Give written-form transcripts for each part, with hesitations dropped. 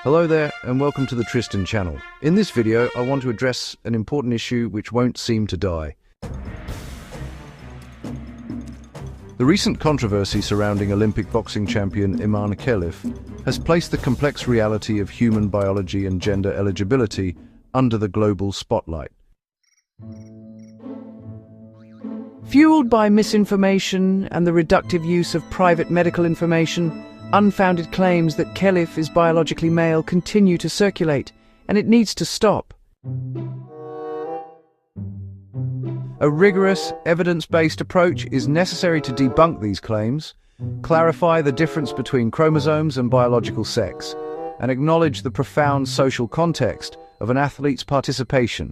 Hello there and welcome to the Tristan channel. In this video, I want to address an important issue which won't seem to die. The recent controversy surrounding Olympic boxing champion Inam Khalif has placed the complex reality of human biology and gender eligibility under the global spotlight. Fueled by misinformation and the reductive use of private medical information, unfounded claims that Khalif is biologically male continue to circulate, and it needs to stop. A rigorous, evidence-based approach is necessary to debunk these claims, clarify the difference between chromosomes and biological sex, and acknowledge the profound social context of an athlete's participation.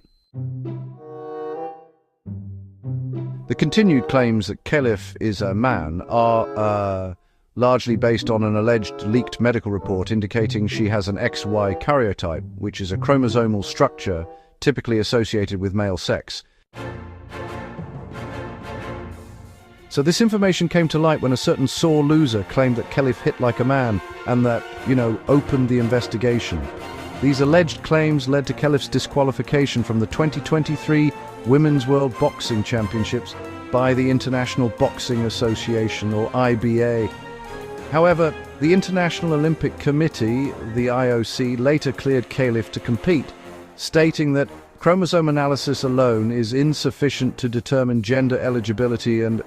The continued claims that Khalif is a man are largely based on an alleged leaked medical report indicating she has an XY karyotype, which is a chromosomal structure typically associated with male sex. So this information came to light when a certain sore loser claimed that Khalif hit like a man and that, opened the investigation. These alleged claims led to Khalif's disqualification from the 2023 Women's World Boxing Championships by the International Boxing Association, or IBA. However, the International Olympic Committee, the IOC, later cleared Khalif to compete, stating that chromosome analysis alone is insufficient to determine gender eligibility and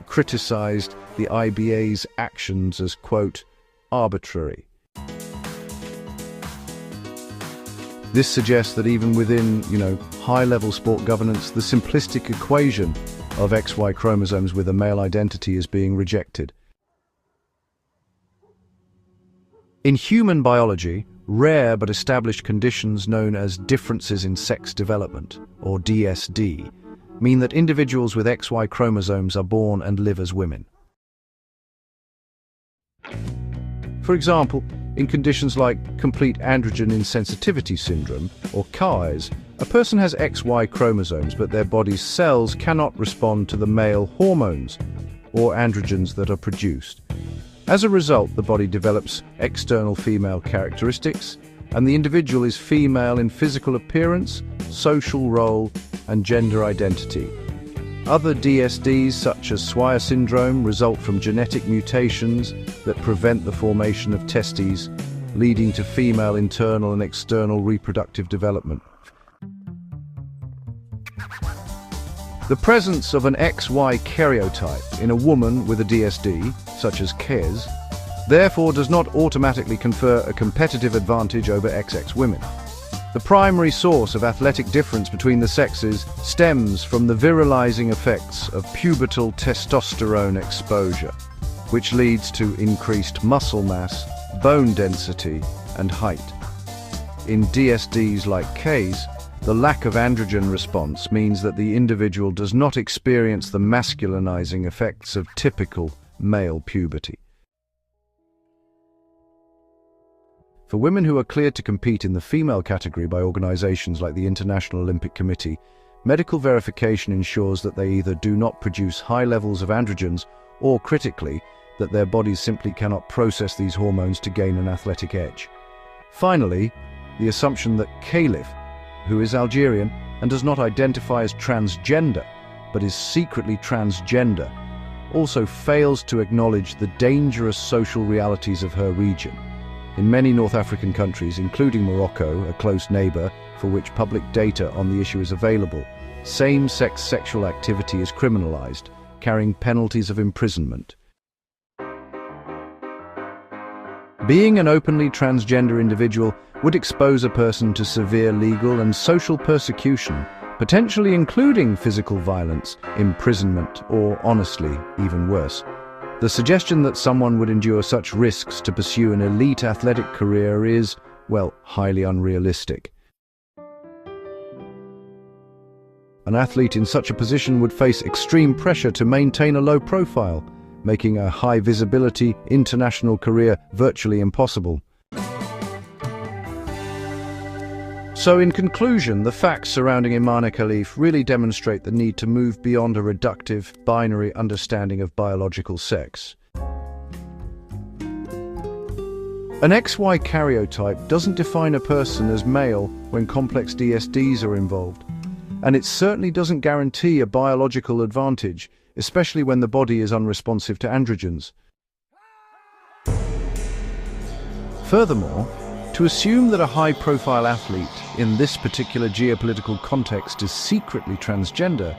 criticized the IBA's actions as, quote, arbitrary. This suggests that even within, high-level sport governance, the simplistic equation of XY chromosomes with a male identity is being rejected. In human biology, rare but established conditions known as differences in sex development, or DSD, mean that individuals with XY chromosomes are born and live as women. For example, in conditions like complete androgen insensitivity syndrome, or CAIS, a person has XY chromosomes but their body's cells cannot respond to the male hormones or androgens that are produced. As a result, the body develops external female characteristics, and the individual is female in physical appearance, social role, and gender identity. Other DSDs, such as Swyer syndrome, result from genetic mutations that prevent the formation of testes, leading to female internal and external reproductive development. The presence of an XY karyotype in a woman with a DSD, such as KES, therefore does not automatically confer a competitive advantage over XX women. The primary source of athletic difference between the sexes stems from the virilizing effects of pubertal testosterone exposure, which leads to increased muscle mass, bone density, and height. In DSDs like KES, the lack of androgen response means that the individual does not experience the masculinizing effects of typical male puberty. For women who are cleared to compete in the female category by organizations like the International Olympic Committee, medical verification ensures that they either do not produce high levels of androgens or, critically, that their bodies simply cannot process these hormones to gain an athletic edge. Finally, the assumption that Khalif, who is Algerian and does not identify as transgender, but is secretly transgender, also fails to acknowledge the dangerous social realities of her region. In many North African countries, including Morocco, a close neighbor for which public data on the issue is available, same-sex sexual activity is criminalized, carrying penalties of imprisonment. Being an openly transgender individual would expose a person to severe legal and social persecution, potentially including physical violence, imprisonment, or, honestly, even worse. The suggestion that someone would endure such risks to pursue an elite athletic career is, well, highly unrealistic. An athlete in such a position would face extreme pressure to maintain a low profile, making a high-visibility international career virtually impossible. So in conclusion, the facts surrounding Inam Khalif really demonstrate the need to move beyond a reductive, binary understanding of biological sex. An XY karyotype doesn't define a person as male when complex DSDs are involved, and it certainly doesn't guarantee a biological advantage, especially when the body is unresponsive to androgens. Furthermore, to assume that a high-profile athlete in this particular geopolitical context is secretly transgender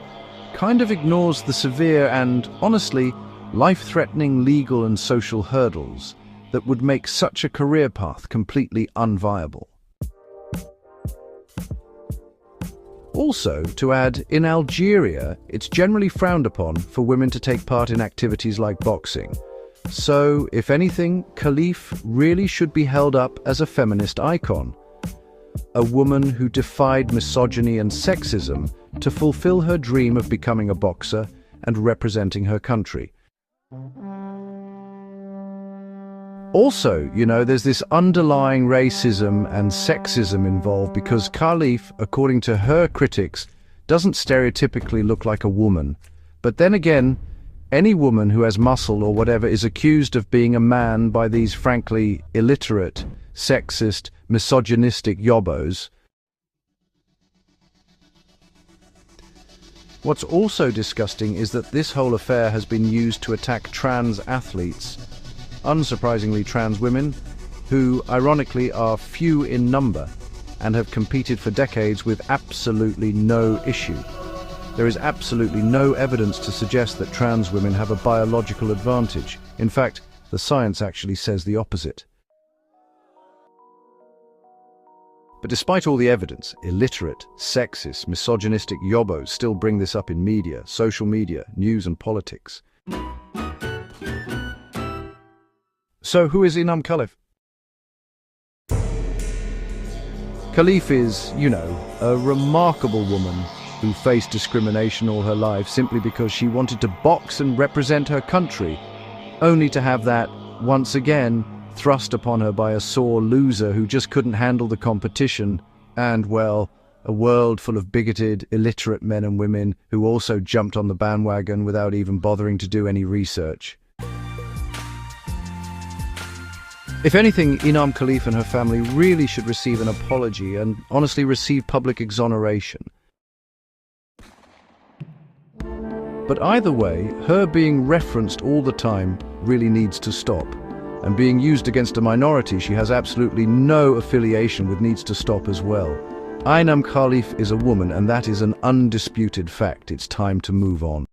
kind of ignores the severe and, honestly, life-threatening legal and social hurdles that would make such a career path completely unviable. Also, to add, in Algeria, it's generally frowned upon for women to take part in activities like boxing. So, if anything, Khalif really should be held up as a feminist icon. A woman who defied misogyny and sexism to fulfill her dream of becoming a boxer and representing her country. Also, there's this underlying racism and sexism involved because Khalif, according to her critics, doesn't stereotypically look like a woman. But then again, any woman who has muscle or whatever is accused of being a man by these frankly illiterate, sexist, misogynistic yobbos. What's also disgusting is that this whole affair has been used to attack trans athletes, unsurprisingly trans women, who ironically are few in number and have competed for decades with absolutely no issue. There is absolutely no evidence to suggest that trans women have a biological advantage. In fact, the science actually says the opposite. But despite all the evidence, illiterate, sexist, misogynistic yobbos still bring this up in media, social media, news and politics. So who is Inam Khalif? Khalif is, a remarkable woman who faced discrimination all her life simply because she wanted to box and represent her country, only to have that, once again, thrust upon her by a sore loser who just couldn't handle the competition, and, well, a world full of bigoted, illiterate men and women who also jumped on the bandwagon without even bothering to do any research. If anything, Inam Khalif and her family really should receive an apology and honestly receive public exoneration. But either way, her being referenced all the time really needs to stop. And being used against a minority she has absolutely no affiliation with needs to stop as well. Inam Khalif is a woman, and that is an undisputed fact. It's time to move on.